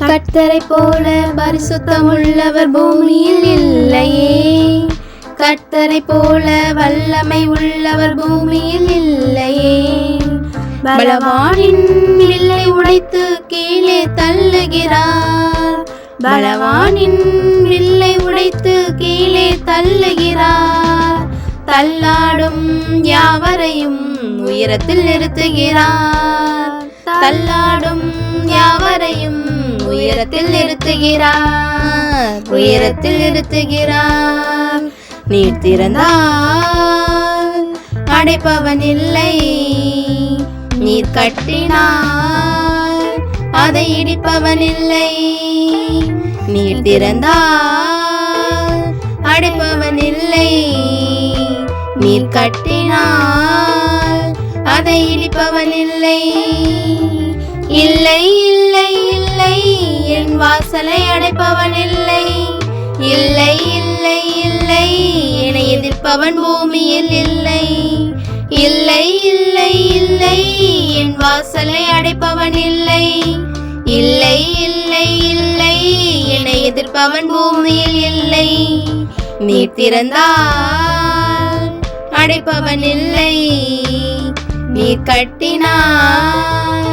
கர்த்தரை போல பரிசுத்தமுள்ளவர் பூமியில் இல்லையே. கர்த்தரை போல வல்லமை உள்ளவர் பூமியில் இல்லையே. பலவானின் வில்லை உடைத்து கீழே தள்ளுகிறார். பலவானின் வில்லை உடைத்து கீழே தள்ளுகிறார். தள்ளாடும் யாவரையும் உயரத்தில் நிறுத்துகிறார். தள்ளாடும் யாவரையும் உயரத்தில் நிறுத்துகிறார். உயரத்தில் நிறுத்துகிறார். நீர் திறந்தால் அடைப்பவன் இல்லை. நீர் கட்டினார் அதை இடிப்பவன் இல்லை. நீர் திறந்தால் அடைப்பவன் இல்லை. நீர் கட்டினார் அதை இடிப்பவன் இல்லை. இல்லை இல்லை இல்லை என் வாசலை அடைப்பவன் இல்லை. இல்லை இல்லை இல்லை என்னை எதிர்ப்பவன் பூமியில் இல்லை. இல்லை இல்லை இல்லை என் வாசலை அடைப்பவன் இல்லை. இல்லை இல்லை இல்லை என்னை எதிர்ப்பவன் பூமியில் இல்லை. நீர் திறந்தால் அடைப்பவன் இல்லை. நீர் கட்டினார்